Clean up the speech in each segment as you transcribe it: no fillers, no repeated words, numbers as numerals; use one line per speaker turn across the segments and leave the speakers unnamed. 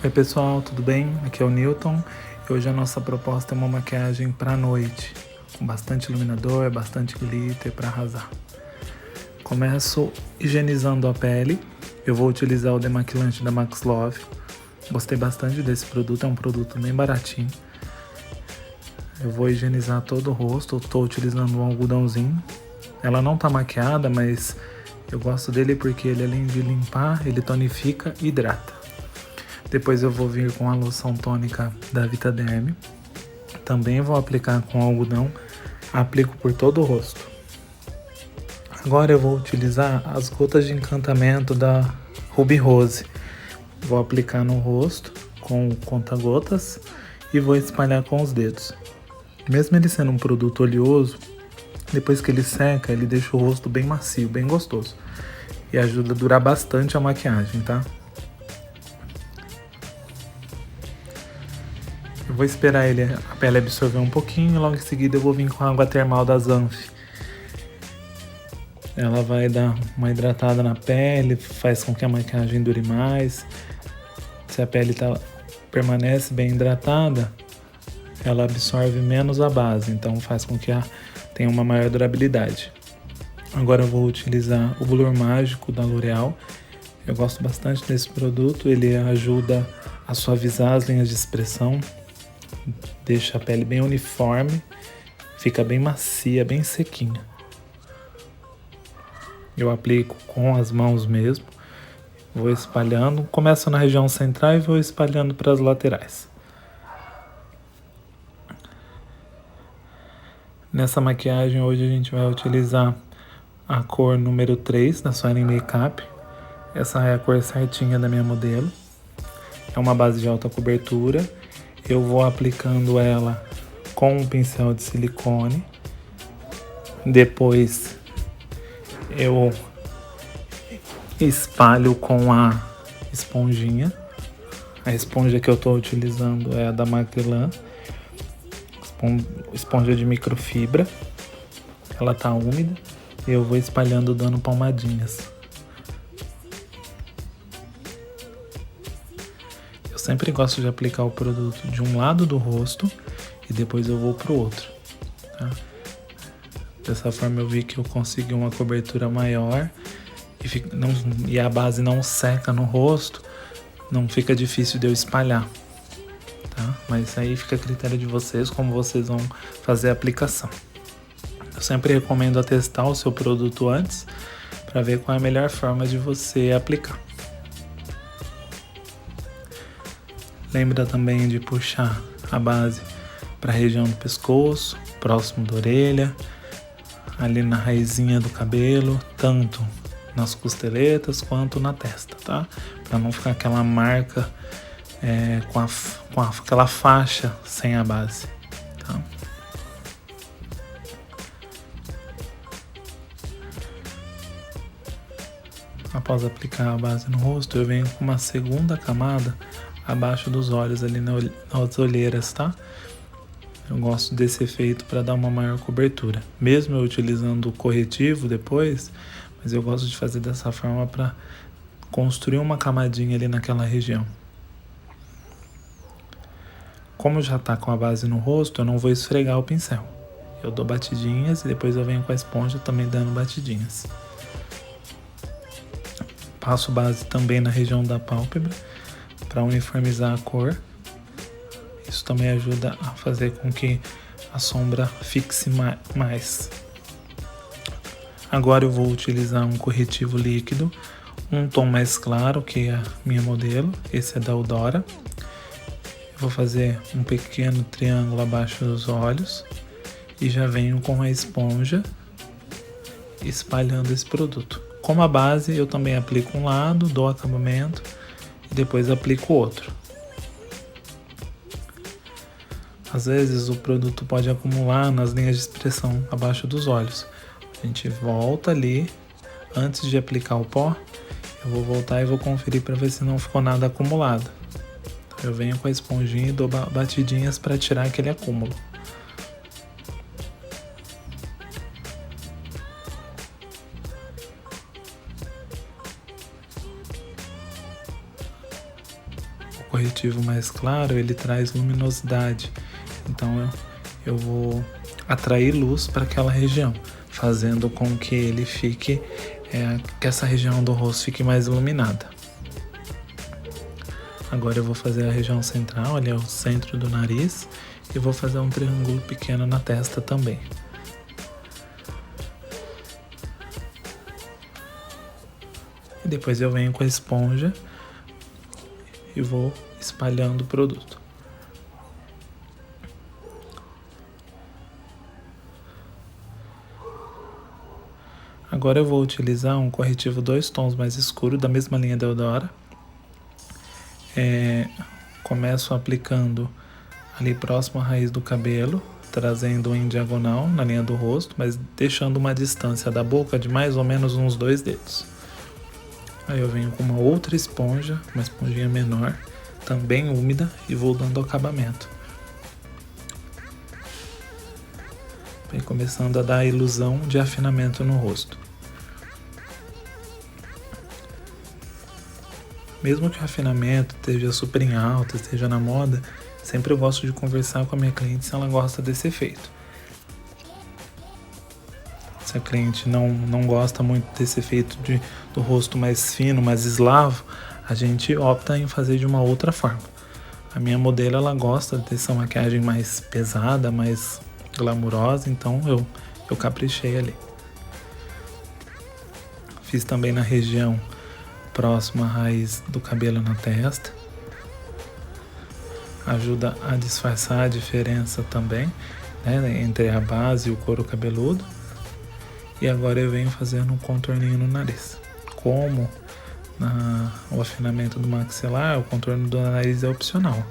Oi pessoal, tudo bem? Aqui é o Newton e hoje a nossa proposta é uma maquiagem para noite, com bastante iluminador, bastante glitter para arrasar. Começo higienizando a pele, eu vou utilizar o demaquilante da Max Love. Gostei bastante desse produto, é um produto bem baratinho. Eu vou higienizar todo o rosto, estou utilizando um algodãozinho. Ela não tá maquiada, mas eu gosto dele porque ele, além de limpar, ele tonifica e hidrata. Depois eu vou vir com a loção tônica da Vitaderm. Também vou aplicar com algodão. Aplico por todo o rosto. Agora eu vou utilizar as gotas de encantamento da Ruby Rose. Vou aplicar no rosto com conta-gotas e vou espalhar com os dedos. Mesmo ele sendo um produto oleoso, depois que ele seca, ele deixa o rosto bem macio, bem gostoso. E ajuda a durar bastante a maquiagem, tá? Eu vou esperar a pele absorver um pouquinho e logo em seguida eu vou vir com a água termal da Zanf. Ela vai dar uma hidratada na pele, faz com que a maquiagem dure mais. Se a pele permanece bem hidratada, ela absorve menos a base, então faz com que tenha uma maior durabilidade. Agora eu vou utilizar o Blur Mágico da L'Oréal. Eu gosto bastante desse produto, ele ajuda a suavizar as linhas de expressão, deixa a pele bem uniforme, fica bem macia, bem sequinha. Eu aplico com as mãos mesmo, vou espalhando, começo na região central e vou espalhando para as laterais. Nessa maquiagem hoje a gente vai utilizar a cor número 3 da Soaring Makeup. Essa é a cor certinha da minha modelo. É uma base de alta cobertura. Eu vou aplicando ela com um pincel de silicone. Depois eu espalho com a esponjinha. A esponja que eu estou utilizando é a da Macrylan, esponja de microfibra. Ela tá úmida e eu vou espalhando dando palmadinhas. Eu sempre gosto de aplicar o produto de um lado do rosto e depois eu vou pro outro, tá? Dessa forma eu vi que eu consegui uma cobertura maior e a base não seca no rosto, não fica difícil de eu espalhar, tá? Mas aí fica a critério de vocês como vocês vão fazer a aplicação. Eu sempre recomendo testar o seu produto antes para ver qual é a melhor forma de você aplicar. Lembra também de puxar a base para a região do pescoço, próximo da orelha, ali na raizinha do cabelo, tanto nas costeletas quanto na testa, tá? Para não ficar aquela marca com aquela faixa sem a base, tá? Após aplicar a base no rosto, eu venho com uma segunda camada abaixo dos olhos, ali nas olheiras, tá? Eu gosto desse efeito para dar uma maior cobertura. Mesmo eu utilizando o corretivo depois, mas eu gosto de fazer dessa forma para construir uma camadinha ali naquela região. Como já tá com a base no rosto, eu não vou esfregar o pincel. Eu dou batidinhas e depois eu venho com a esponja também dando batidinhas. Passo base também na região da pálpebra para uniformizar a cor. Isso também ajuda a fazer com que a sombra fixe mais. Agora eu vou utilizar um corretivo líquido, um tom mais claro que a minha modelo, esse é da Eudora. Eu vou fazer um pequeno triângulo abaixo dos olhos e já venho com a esponja espalhando esse produto. Como a base, eu também aplico um lado, dou acabamento e depois aplico o outro. Às vezes o produto pode acumular nas linhas de expressão abaixo dos olhos. A gente volta ali, antes de aplicar o pó, eu vou voltar e vou conferir para ver se não ficou nada acumulado. Eu venho com a esponjinha e dou batidinhas para tirar aquele acúmulo. corretivo mais claro, ele traz luminosidade. Então eu vou atrair luz para aquela região, fazendo com que ele fique, que essa região do rosto fique mais iluminada. Agora eu vou fazer a região central, ali é o centro do nariz, e vou fazer um triângulo pequeno na testa também. E depois eu venho com a esponja e vou espalhando o produto. Agora eu vou utilizar um corretivo 2 tons mais escuro, da mesma linha da Eudora. Começo aplicando ali próximo à raiz do cabelo, trazendo em diagonal na linha do rosto, mas deixando uma distância da boca de mais ou menos uns 2 dedos. Aí eu venho com uma outra esponja, uma esponjinha menor, também úmida, e vou dando acabamento. Vem começando a dar a ilusão de afinamento no rosto. Mesmo que o afinamento esteja super em alta, esteja na moda, sempre eu gosto de conversar com a minha cliente se ela gosta desse efeito. Se a cliente não gosta muito desse efeito do rosto mais fino, mais eslavo, a gente opta em fazer de uma outra forma. A minha modelo, ela gosta dessa maquiagem mais pesada, mais glamurosa, então eu caprichei ali. Fiz também na região próxima à raiz do cabelo na testa. Ajuda a disfarçar a diferença também, né, entre a base e o couro cabeludo. E agora eu venho fazendo um contorninho no nariz. Como o afinamento do maxilar, o contorno do nariz é opcional.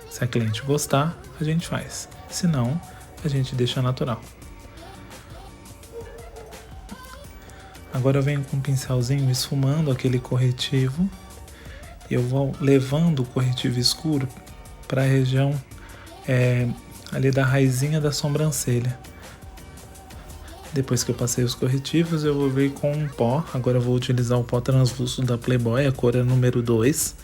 Se a cliente gostar, a gente faz. Se não, a gente deixa natural. Agora eu venho com um pincelzinho esfumando aquele corretivo. E eu vou levando o corretivo escuro para a região ali da raizinha da sobrancelha. Depois que eu passei os corretivos, eu vou vir com um pó. Agora eu vou utilizar o pó translúcido da Playboy, a cor é número 2.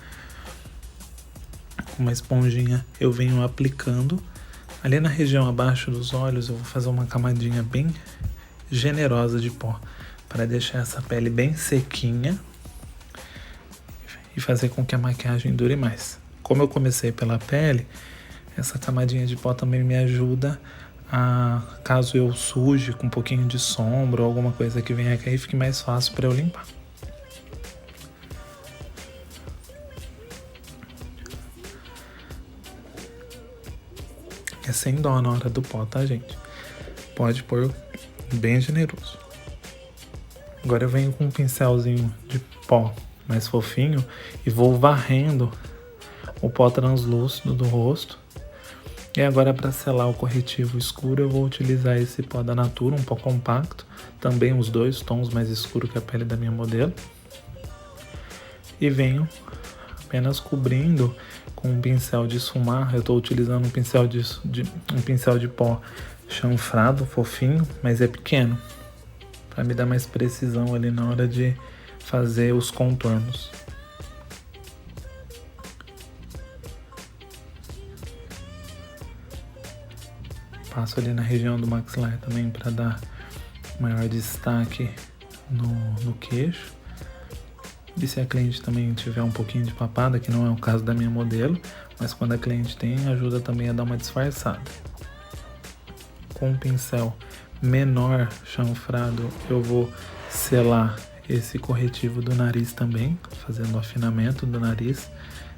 Com uma esponjinha eu venho aplicando. Ali na região abaixo dos olhos eu vou fazer uma camadinha bem generosa de pó, para deixar essa pele bem sequinha e fazer com que a maquiagem dure mais. Como eu comecei pela pele, essa camadinha de pó também me ajuda caso eu suje com um pouquinho de sombra ou alguma coisa que venha a cair, fique mais fácil para eu limpar. É sem dó na hora do pó, tá, gente? Pode pôr bem generoso. Agora eu venho com um pincelzinho de pó mais fofinho e vou varrendo o pó translúcido do rosto. E agora, para selar o corretivo escuro, eu vou utilizar esse pó da Natura, um pó compacto, também os 2 tons mais escuros que a pele da minha modelo. E venho apenas cobrindo com um pincel de esfumar. Eu estou utilizando um pincel de pó chanfrado, fofinho, mas é pequeno, para me dar mais precisão ali na hora de fazer os contornos. Passo ali na região do maxilar também para dar maior destaque no queixo. E se a cliente também tiver um pouquinho de papada, que não é o caso da minha modelo, mas quando a cliente tem, ajuda também a dar uma disfarçada. Com um pincel menor chanfrado, eu vou selar esse corretivo do nariz também, fazendo o afinamento do nariz,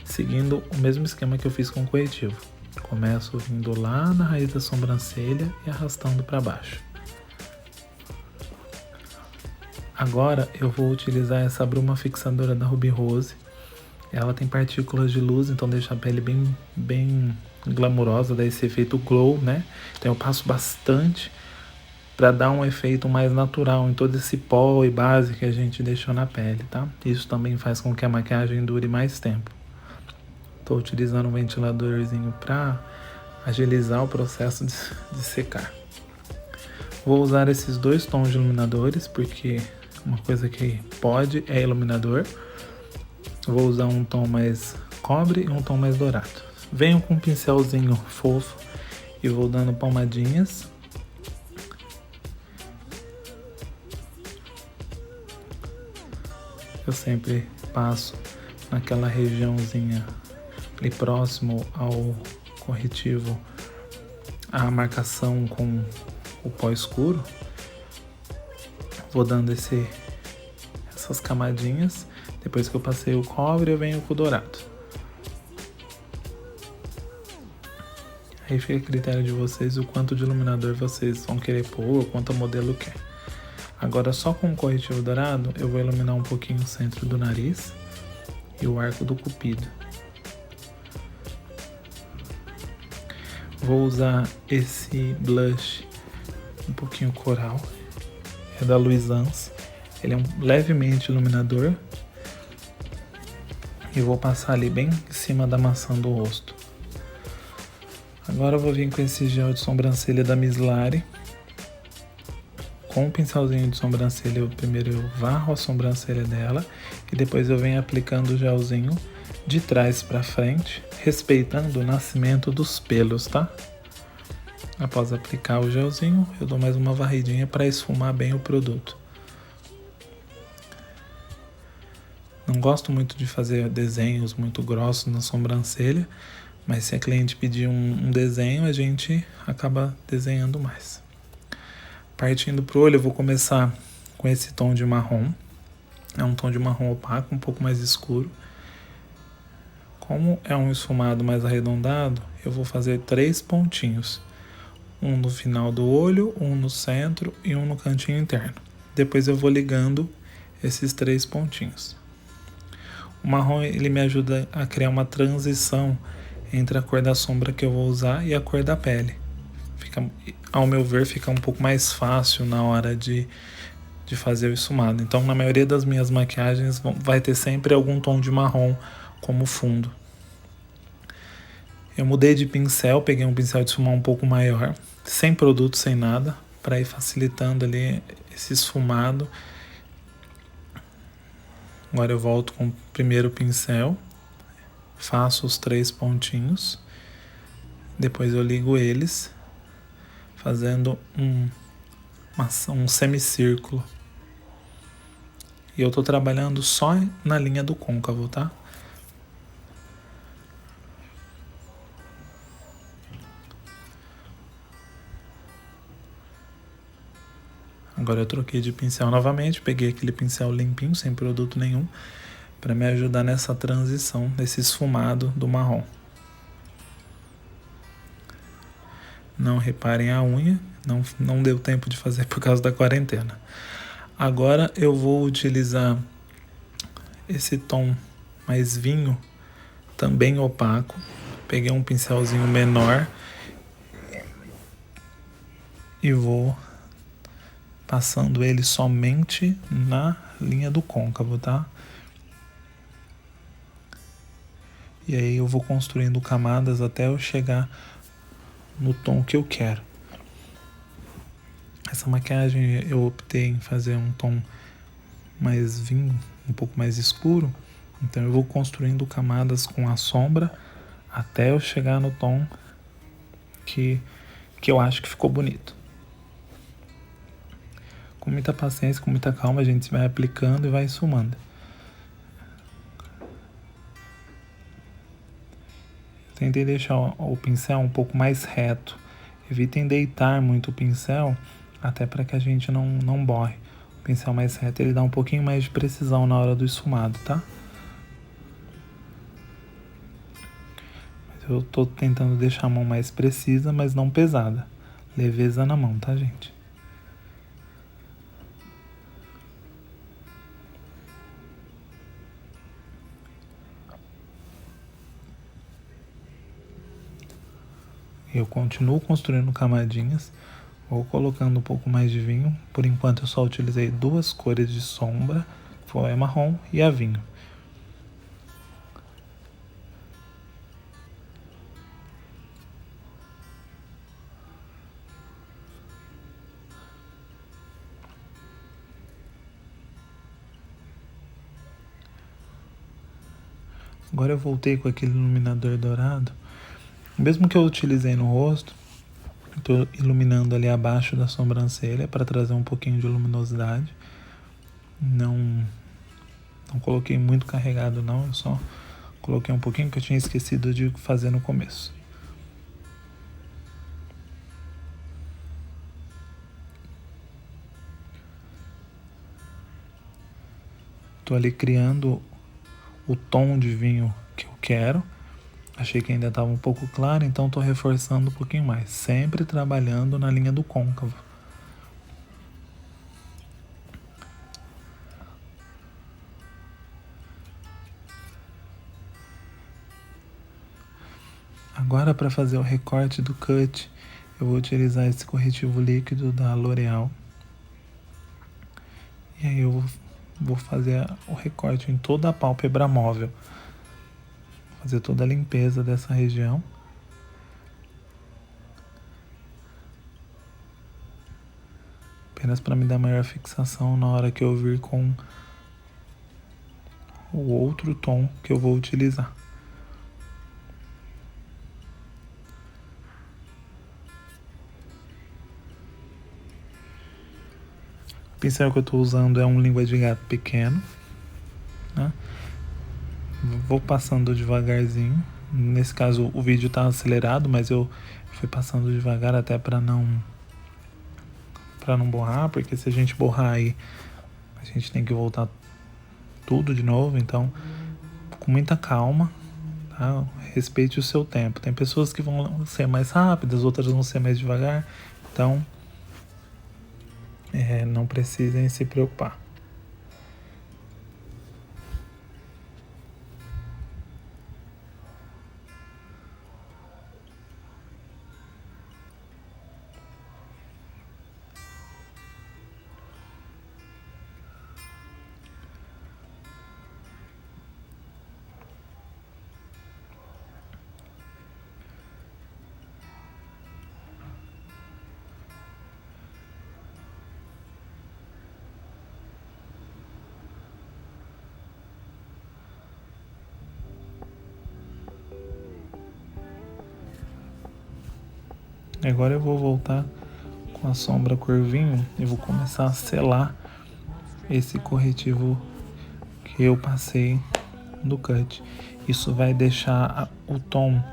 seguindo o mesmo esquema que eu fiz com o corretivo. Começo vindo lá na raiz da sobrancelha e arrastando para baixo. Agora eu vou utilizar essa bruma fixadora da Ruby Rose. Ela tem partículas de luz, então deixa a pele bem glamurosa, dá esse efeito glow, né? Então eu passo bastante para dar um efeito mais natural em todo esse pó e base que a gente deixou na pele, tá? Isso também faz com que a maquiagem dure mais tempo. Estou utilizando um ventiladorzinho para agilizar o processo de secar. Vou usar esses 2 tons de iluminadores, porque uma coisa que pode é iluminador. Vou usar um tom mais cobre e um tom mais dourado. Venho com um pincelzinho fofo e vou dando palmadinhas. Eu sempre passo naquela regiãozinha ali próximo ao corretivo, a marcação com o pó escuro. Vou dando essas camadinhas. Depois que eu passei o cobre, eu venho com o dourado. Aí fica a critério de vocês o quanto de iluminador vocês vão querer pôr, quanto o modelo quer. Agora, só com o corretivo dourado, eu vou iluminar um pouquinho o centro do nariz e o arco do cupido. Vou usar esse blush um pouquinho coral, é da Luisans. Ele é levemente iluminador. E vou passar ali bem em cima da maçã do rosto. Agora eu vou vir com esse gel de sobrancelha da Mislari. Com o pincelzinho de sobrancelha, primeiro eu varro a sobrancelha dela e depois eu venho aplicando o gelzinho de trás para frente, respeitando o nascimento dos pelos, tá? Após aplicar o gelzinho, eu dou mais uma varridinha para esfumar bem o produto. Não gosto muito de fazer desenhos muito grossos na sobrancelha, mas se a cliente pedir um desenho, a gente acaba desenhando mais. Partindo pro olho, eu vou começar com esse tom de marrom. É um tom de marrom opaco, um pouco mais escuro. Como é um esfumado mais arredondado, eu vou fazer 3 pontinhos. Um no final do olho, um no centro e um no cantinho interno. Depois eu vou ligando esses 3 pontinhos. O marrom ele me ajuda a criar uma transição entre a cor da sombra que eu vou usar e a cor da pele. Ao meu ver, fica um pouco mais fácil na hora de fazer o esfumado. Então, na maioria das minhas maquiagens, vai ter sempre algum tom de marrom como fundo. Eu mudei de pincel, peguei um pincel de esfumar um pouco maior, sem produto, sem nada, para ir facilitando ali esse esfumado. Agora eu volto com o primeiro pincel, faço os 3 pontinhos, depois eu ligo eles, fazendo um semicírculo. E eu estou trabalhando só na linha do côncavo, tá? Agora eu troquei de pincel novamente, peguei aquele pincel limpinho, sem produto nenhum, para me ajudar nessa transição, nesse esfumado do marrom. Não reparem a unha, não deu tempo de fazer por causa da quarentena. Agora eu vou utilizar esse tom mais vinho, também opaco. Peguei um pincelzinho menor e vou passando ele somente na linha do côncavo, tá? E aí eu vou construindo camadas até eu chegar no tom que eu quero. Essa maquiagem eu optei em fazer um tom mais vinho, um pouco mais escuro. Então eu vou construindo camadas com a sombra até eu chegar no tom que eu acho que ficou bonito. Com muita paciência, com muita calma, a gente vai aplicando e vai esfumando. Tentei deixar o pincel um pouco mais reto. Evitem deitar muito o pincel, até para que a gente não borre. O pincel mais reto ele dá um pouquinho mais de precisão na hora do esfumado, tá? Eu tô tentando deixar a mão mais precisa, mas não pesada. Leveza na mão, tá, gente? Eu continuo construindo camadinhas, vou colocando um pouco mais de vinho. Por enquanto eu só utilizei 2 cores de sombra, foi a marrom e a vinho. Agora eu voltei com aquele iluminador dourado. Mesmo que eu utilizei no rosto, estou iluminando ali abaixo da sobrancelha para trazer um pouquinho de luminosidade. Não coloquei muito carregado não, eu só coloquei um pouquinho que eu tinha esquecido de fazer no começo. Estou ali criando o tom de vinho que eu quero. Achei que ainda estava um pouco claro, então estou reforçando um pouquinho mais. Sempre trabalhando na linha do côncavo. Agora, para fazer o recorte do cut, eu vou utilizar esse corretivo líquido da L'Oréal. E aí eu vou fazer o recorte em toda a pálpebra móvel. Fazer toda a limpeza dessa região. Apenas para me dar maior fixação na hora que eu vir com o outro tom que eu vou utilizar. O pincel que eu estou usando é um língua de gato pequeno, né? Vou passando devagarzinho. Nesse caso o vídeo está acelerado, mas eu fui passando devagar até para não borrar, porque se a gente borrar aí a gente tem que voltar tudo de novo, então com muita calma, tá? Respeite o seu tempo. Tem pessoas que vão ser mais rápidas, outras vão ser mais devagar, então não precisem se preocupar. Agora eu vou voltar com a sombra Corvinho e vou começar a selar esse corretivo que eu passei do cut. Isso vai deixar o tom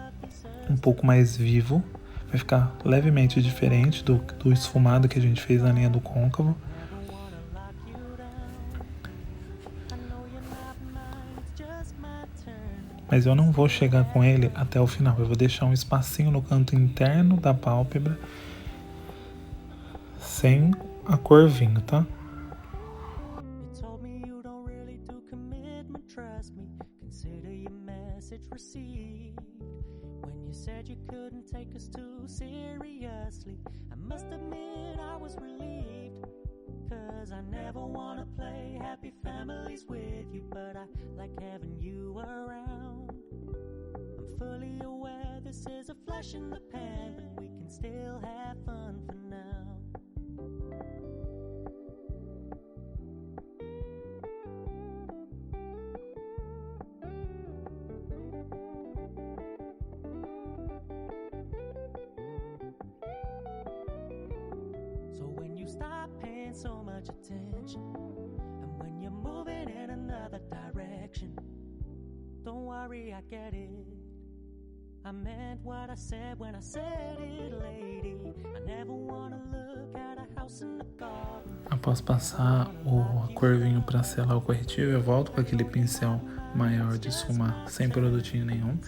um pouco mais vivo, vai ficar levemente diferente do esfumado que a gente fez na linha do côncavo. Mas eu não vou chegar com ele até o final, eu vou deixar um espacinho no canto interno da pálpebra sem a cor vinho, tá? I never wanna play happy families with you, but I like having you around. I'm fully aware this is a flash in the pan, but we can still have fun for now. So when you stop paying so much attention, and when you're moving in another direction, don't worry, I get it. I meant what I said when I said it, lady. I never wanna look at a house in the garden. Após passar a cor vinho para selar o corretivo, eu volto com aquele pincel maior de esfumar, sem produtinho nenhum.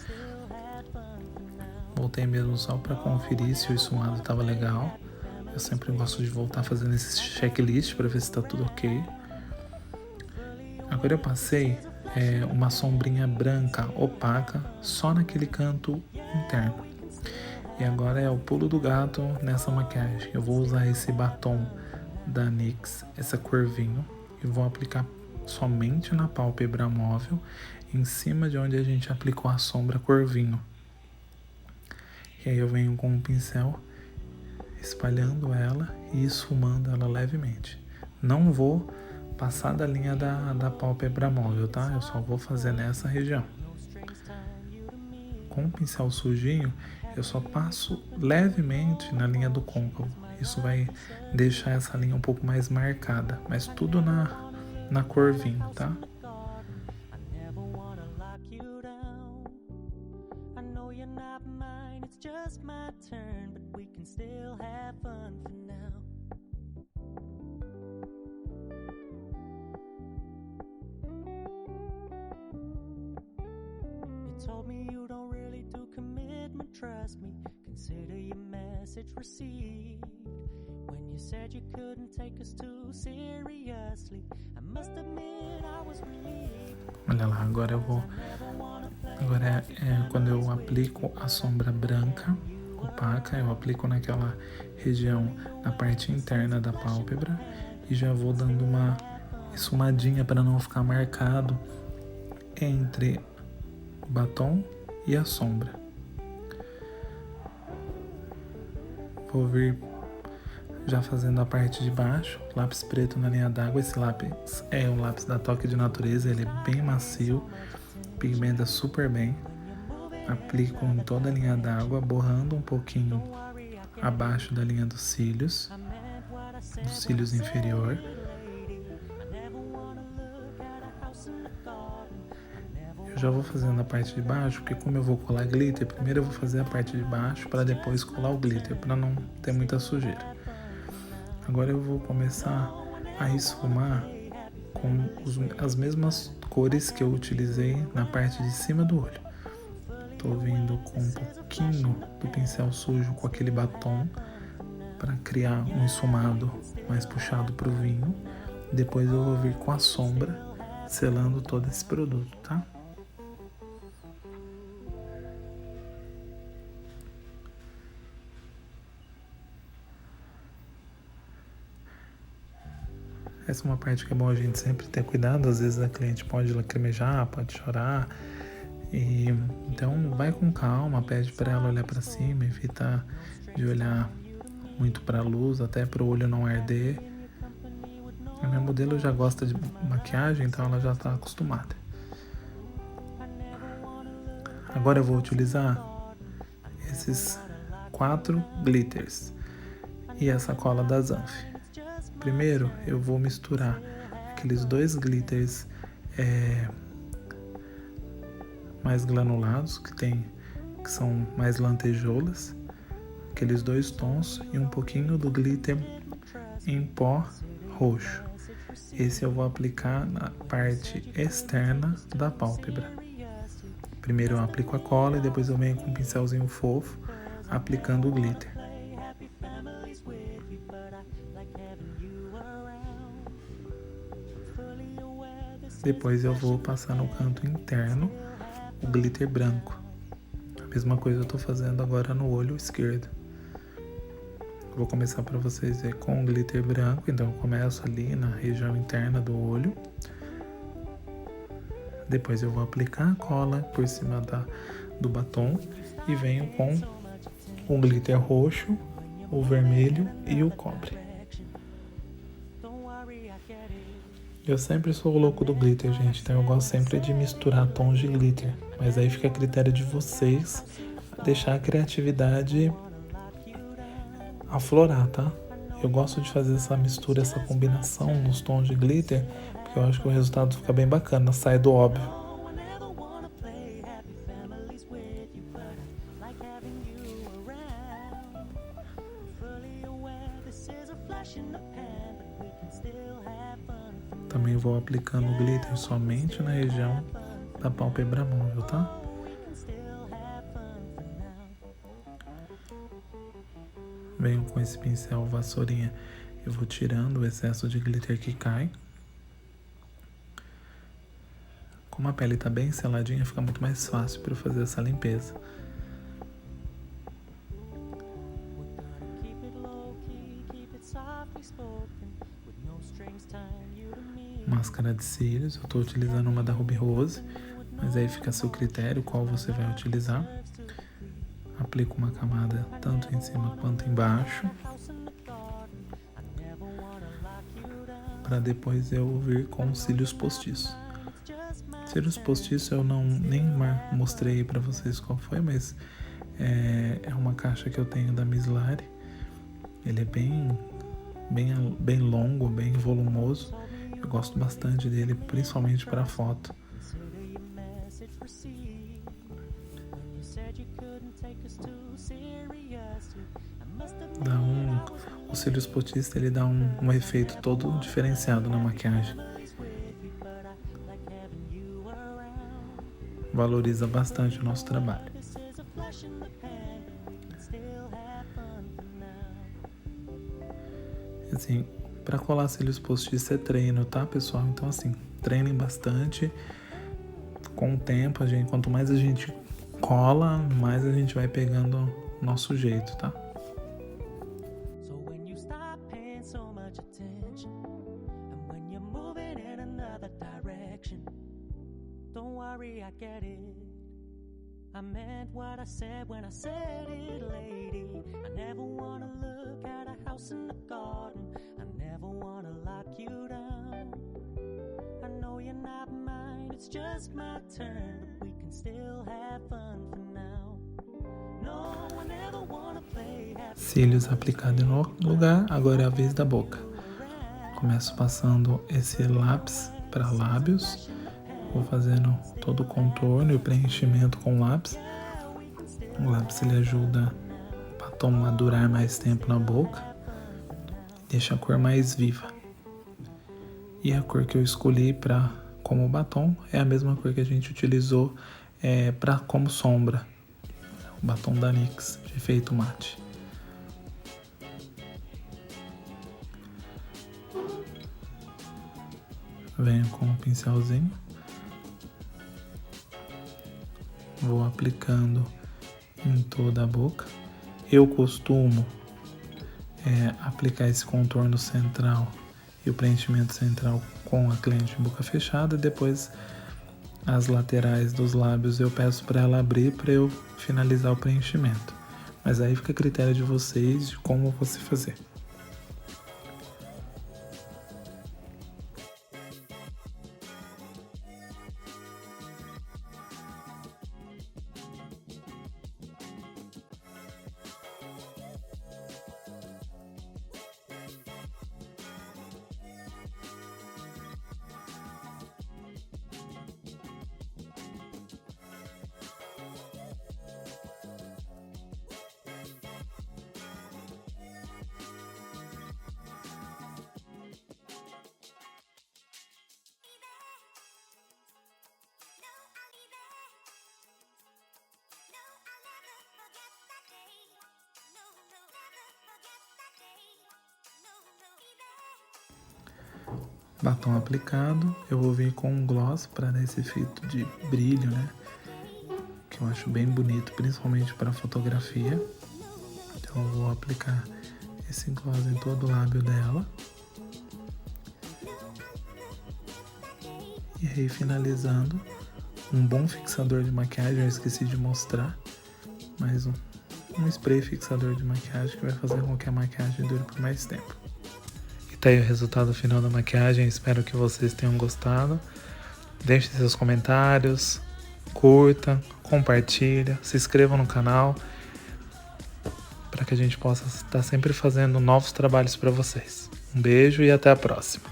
Voltei mesmo só para conferir se o esfumado estava legal. Eu sempre gosto de voltar fazendo esse checklist para ver se está tudo ok. Agora eu passei uma sombrinha branca opaca só naquele canto interno. E agora é o pulo do gato nessa maquiagem. Eu vou usar esse batom da NYX, essa cor vinho, e vou aplicar somente na pálpebra móvel, em cima de onde a gente aplicou a sombra cor vinho. E aí eu venho com um pincel espalhando ela e esfumando ela levemente. Não vou passar da linha da pálpebra móvel, tá? Eu só vou fazer nessa região. com o pincel sujinho, eu só passo levemente na linha do côncavo. Isso vai deixar essa linha um pouco mais marcada, mas tudo na cor vinho, tá?
Told me you don't really do commitment, trust me. Consider your message received. When you said you couldn't take us too seriously, I must admit I was relieved.
Olha lá, agora eu vou. Agora é quando eu aplico a sombra branca, opaca, eu aplico naquela região, na parte interna da pálpebra, e já vou dando uma esfumadinha para não ficar marcado entre o batom e a sombra. Vou vir já fazendo a parte de baixo, lápis preto na linha d'água. Esse lápis é o lápis da Toque de Natureza, ele é bem macio, pigmenta super bem. Aplico em toda a linha d'água, borrando um pouquinho abaixo da linha dos cílios inferior. Eu já vou fazendo a parte de baixo, porque como eu vou colar glitter, primeiro eu vou fazer a parte de baixo para depois colar o glitter, para não ter muita sujeira. Agora eu vou começar a esfumar com as mesmas cores que eu utilizei na parte de cima do olho. Estou vindo com um pouquinho do pincel sujo com aquele batom para criar um esfumado mais puxado para o vinho. Depois eu vou vir com a sombra, selando todo esse produto, tá? Essa é uma parte que é bom a gente sempre ter cuidado. Às vezes a cliente pode lacrimejar, pode chorar. Então vai com calma, pede para ela olhar para cima, evita de olhar muito para a luz, até para o olho não arder. A minha modelo já gosta de maquiagem, então ela já está acostumada. Agora eu vou utilizar esses 4 glitters e essa cola da Zanf. Primeiro eu vou misturar aqueles 2 glitters mais granulados, que são mais lantejoulas, aqueles 2 tons, e um pouquinho do glitter em pó roxo. Esse eu vou aplicar na parte externa da pálpebra. Primeiro eu aplico a cola e depois eu venho com um pincelzinho fofo aplicando o glitter. Depois eu vou passar no canto interno o glitter branco. A mesma coisa eu estou fazendo agora no olho esquerdo. Eu vou começar para vocês verem com o glitter branco, então eu começo ali na região interna do olho. Depois eu vou aplicar a cola por cima do batom e venho com o glitter roxo, o vermelho e o cobre. Eu sempre sou o louco do glitter, gente, então eu gosto sempre de misturar tons de glitter, mas aí fica a critério de vocês deixar a criatividade aflorar, tá? Eu gosto de fazer essa mistura, essa combinação nos tons de glitter, porque eu acho que o resultado fica bem bacana, sai do óbvio. Também vou aplicando o glitter somente na região da pálpebra móvel, tá? Venho com esse pincel vassourinha, eu vou tirando o excesso de glitter que cai. Como a pele tá bem seladinha, fica muito mais fácil para eu fazer essa limpeza. Máscara de cílios, eu estou utilizando uma da Ruby Rose, mas aí fica a seu critério qual você vai utilizar. Aplico uma camada tanto em cima quanto embaixo, para depois eu vir com os cílios postiços. Cílios postiços eu nem mostrei pra vocês qual foi, mas é uma caixa que eu tenho da Miss Lari. Ele é bem longo, bem volumoso. Eu gosto bastante dele, principalmente para foto. O cílios postiço ele dá um efeito todo diferenciado na maquiagem. Valoriza bastante o nosso trabalho. Assim, para colar cílios postiços é treino, tá, pessoal? Então, assim, treinem bastante. Com o tempo, quanto mais a gente cola, mais a gente vai pegando o nosso jeito, tá?
I meant what I said when I said it, lady. I never wanna look at a house in the garden. I never wanna lock you down. I know you're not mine, it's just my turn. We can still have fun for now. No, I never wanna play happy.
Cílios aplicados no lugar, agora é a vez da boca. Começo passando esse lápis para lábios. Vou fazendo todo o contorno e o preenchimento com o lápis. O lápis ele ajuda o batom a durar mais tempo na boca. Deixa a cor mais viva. E a cor que eu escolhi como batom é a mesma cor que a gente utilizou como sombra. O batom da NYX de efeito mate. Venho com um pincelzinho. Vou aplicando em toda a boca. Eu costumo aplicar esse contorno central e o preenchimento central com a cliente de boca fechada. Depois, as laterais dos lábios eu peço para ela abrir para eu finalizar o preenchimento. Mas aí fica a critério de vocês de como você fazer. Batom aplicado, eu vou vir com um gloss para dar esse efeito de brilho, né? Que eu acho bem bonito, principalmente para fotografia. Então eu vou aplicar esse gloss em todo o lábio dela. E aí finalizando, um bom fixador de maquiagem, eu esqueci de mostrar, mas um spray fixador de maquiagem que vai fazer com que a maquiagem dure por mais tempo. Tá aí o resultado final da maquiagem, espero que vocês tenham gostado. Deixe seus comentários, curta, compartilha, se inscreva no canal para que a gente possa estar sempre fazendo novos trabalhos para vocês. Um beijo e até a próxima.